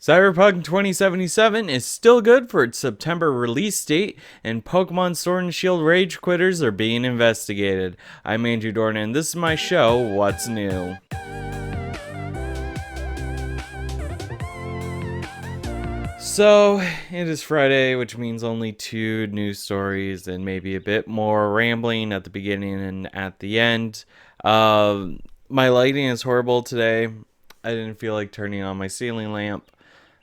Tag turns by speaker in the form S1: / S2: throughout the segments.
S1: Cyberpunk 2077 is still good for its September release date, and Pokémon Sword and Shield rage quitters are being investigated. I'm Andrew Dornan, and this is my show, What's New? So, it is Friday, which means only 2 news stories and maybe a bit more rambling at the beginning and at the end. My lighting is horrible today. I didn't feel like turning on my ceiling lamp.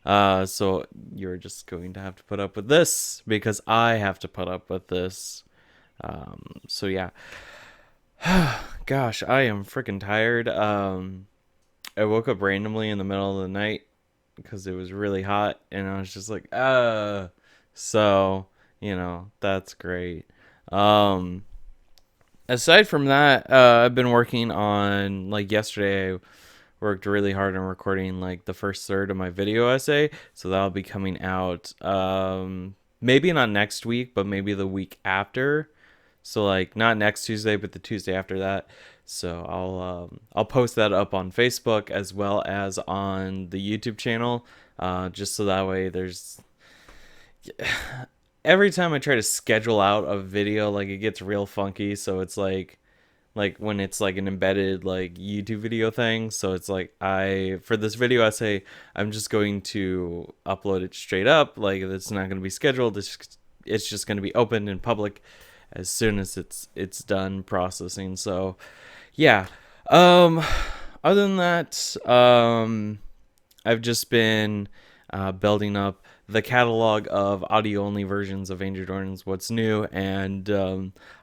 S1: So you're just going to have to put up with this because I have to put up with this. So yeah. Gosh, I am freaking tired. I woke up randomly in the middle of the night because it was really hot and I was just like, so, that's great. Um, Aside from that, I've been working on, like, yesterday I worked really hard on recording like the first third of my video essay, so that'll be coming out maybe not next week, but maybe the week after. So like not next Tuesday, but the Tuesday after that. So I'll post that up on Facebook as well as on the YouTube channel, just so that way there's every time I try to schedule out a video, like it gets real funky. So it's like when it's like an embedded like YouTube video thing. So it's like for this video essay, I'm just going to upload it straight up. Like it's not going to be scheduled. It's just going to be open in public as soon as it's done processing. So yeah. Other than that, I've just been building up the catalog of audio-only versions of Andrew Dornan's What's New, and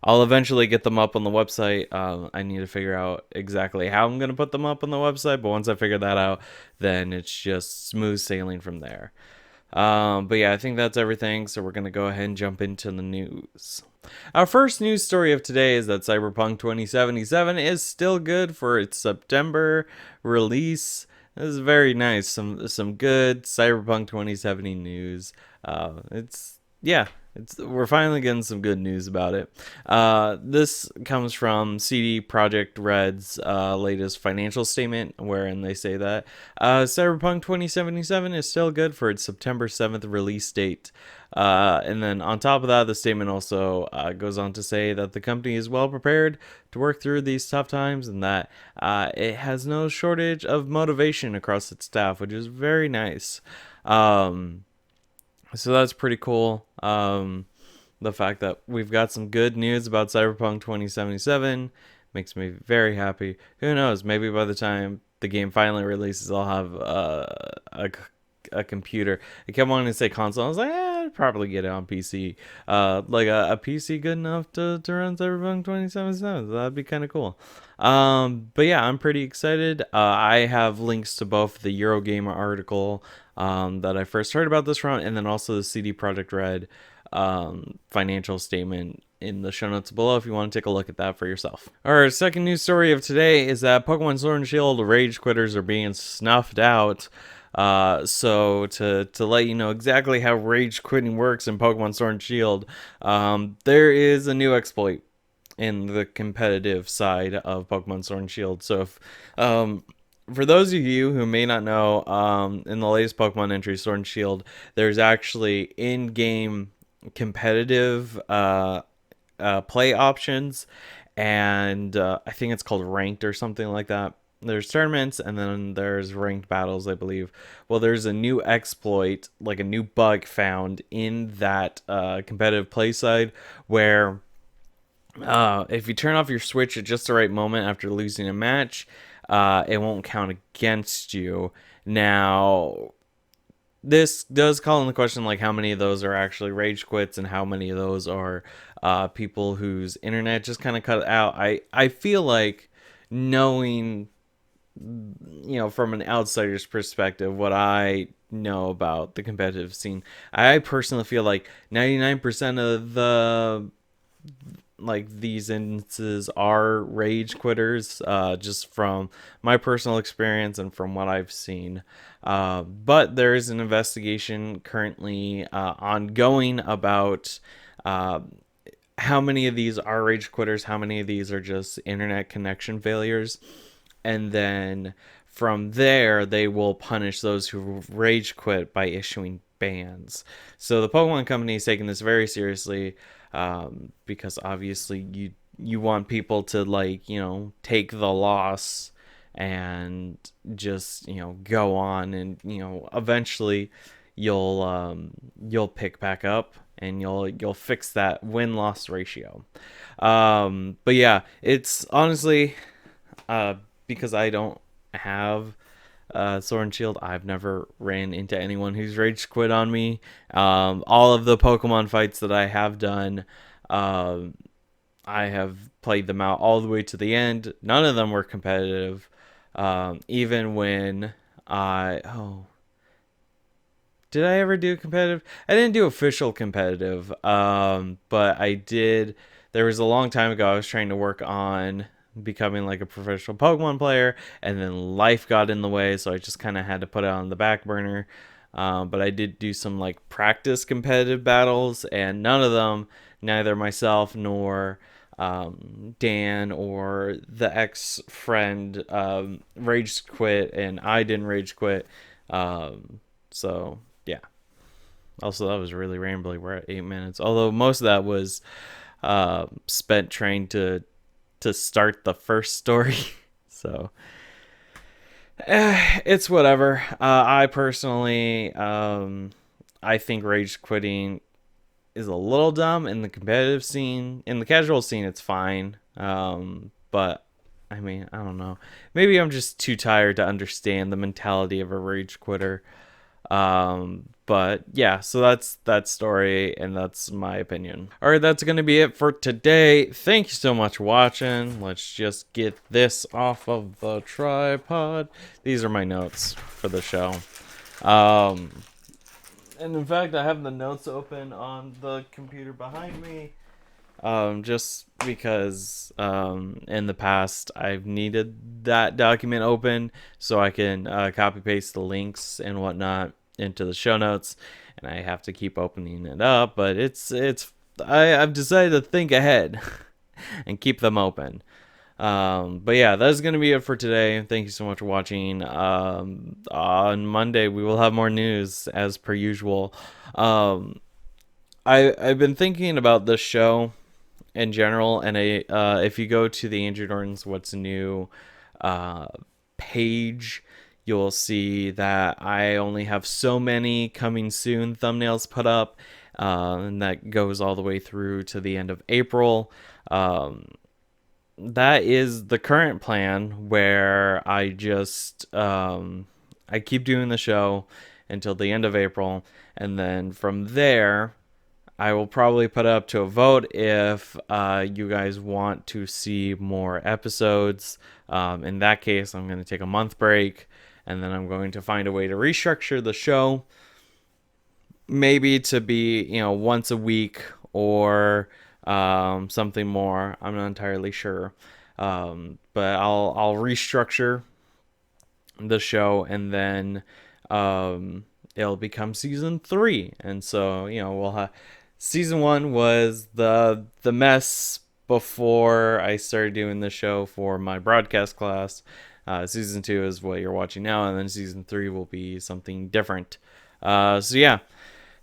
S1: I'll eventually get them up on the website. I need to figure out exactly how I'm going to put them up on the website, but once I figure that out, then it's just smooth sailing from there. But yeah, I think that's everything, so we're going to go ahead and jump into the news. Our first news story of today is that Cyberpunk 2077 is still good for its September release. This is very nice. Some good Cyberpunk 2070 news. We're finally getting some good news about it. This comes from CD Projekt Red's latest financial statement, wherein they say that Cyberpunk 2077 is still good for its September 7th release date. And then on top of that, the statement also goes on to say that the company is well prepared to work through these tough times and that it has no shortage of motivation across its staff, which is very nice. So that's pretty cool. The fact that we've got some good news about Cyberpunk 2077 makes me very happy. Who knows? Maybe by the time the game finally releases, I'll have a computer. I kept wanting to say console. I was like, I'd probably get it on PC. Like a PC good enough to run Cyberpunk 2077. So that'd be kind of cool. But yeah, I'm pretty excited. I have links to both the Eurogamer article that I first heard about this from, and then also the CD Projekt Red financial statement in the show notes below if you want to take a look at that for yourself. Our second news story of today is that Pokemon Sword and Shield rage quitters are being snuffed out. So to let you know exactly how rage quitting works in Pokemon Sword and Shield, there is a new exploit in the competitive side of Pokemon Sword and Shield. So if for those of you who may not know, in the latest Pokemon entry, Sword and Shield, there's actually in-game competitive play options, and I think it's called ranked or something like that. There's tournaments, and then there's ranked battles, I believe. Well, there's a new exploit, like a new bug found in that competitive play side, where if you turn off your Switch at just the right moment after losing a match, it won't count against you. Now, this does call into question like how many of those are actually rage quits and how many of those are people whose internet just kind of cut out. I feel like, knowing, from an outsider's perspective, what I know about the competitive scene, I personally feel like 99% of these instances are rage quitters, just from my personal experience and from what I've seen. But there is an investigation currently ongoing about how many of these are rage quitters, how many of these are just internet connection failures. And then from there, they will punish those who rage quit by issuing bans. So the Pokemon Company is taking this very seriously, because obviously you want people to, like, take the loss and just, go on, and eventually you'll pick back up, and you'll fix that win-loss ratio. But yeah, it's honestly, because I don't have Sword and Shield, I've never ran into anyone who's rage quit on me. All of the Pokemon fights that I have done, I have played them out all the way to the end. None of them were competitive. Even when did I ever do competitive? I didn't do official competitive, but I did. There was a long time ago, I was trying to work on becoming like a professional Pokemon player, and then life got in the way, so I just kind of had to put it on the back burner. But I did do some like practice competitive battles, and none of them, neither myself nor Dan or the ex-friend rage quit, and I didn't rage quit. So yeah. Also, that was really rambly. We're at 8 minutes, although most of that was spent trying to start the first story. So it's whatever. I personally, I think rage quitting is a little dumb in the competitive scene. In the casual scene, it's fine. But I mean, I don't know. Maybe I'm just too tired to understand the mentality of a rage quitter. But yeah, so that's that story, and that's my opinion. All right, that's going to be it for today. Thank you so much for watching. Let's just get this off of the tripod. These are my notes for the show. And in fact, I have the notes open on the computer behind me. Just because in the past I've needed that document open so I can copy paste the links and whatnot into the show notes, and I have to keep opening it up. But I've decided to think ahead and keep them open. But yeah, that's going to be it for today. Thank you so much for watching. On Monday, we will have more news as per usual. I've been thinking about this show in general, and if you go to the Andrew Dornan's What's New page, you'll see that I only have so many coming soon thumbnails put up, and that goes all the way through to the end of April. That is the current plan, where I just I keep doing the show until the end of April, and then from there I will probably put up to a vote if you guys want to see more episodes. In that case, I'm going to take a month break, and then I'm going to find a way to restructure the show, maybe to be, once a week, or something more. I'm not entirely sure. But I'll restructure the show, and then it'll become season 3. And so, we'll have season 1 was the mess before I started doing the show for my broadcast class. Season 2 is what you're watching now, and then season 3 will be something different. So yeah,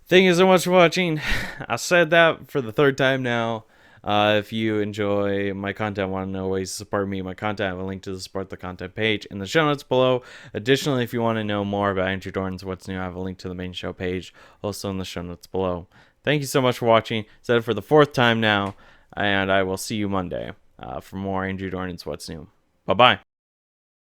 S1: thank you so much for watching. I said that for the 3rd time now. If you enjoy my content, want to know ways to support me and my content, I have a link to the support the content page in the show notes below. Additionally, if you want to know more about Andrew Dornan's What's New, I have a link to the main show page also in the show notes below. Thank you so much for watching. Said it for the 4th time now, and I will see you Monday for more Andrew Dornan's What's New. Bye-bye.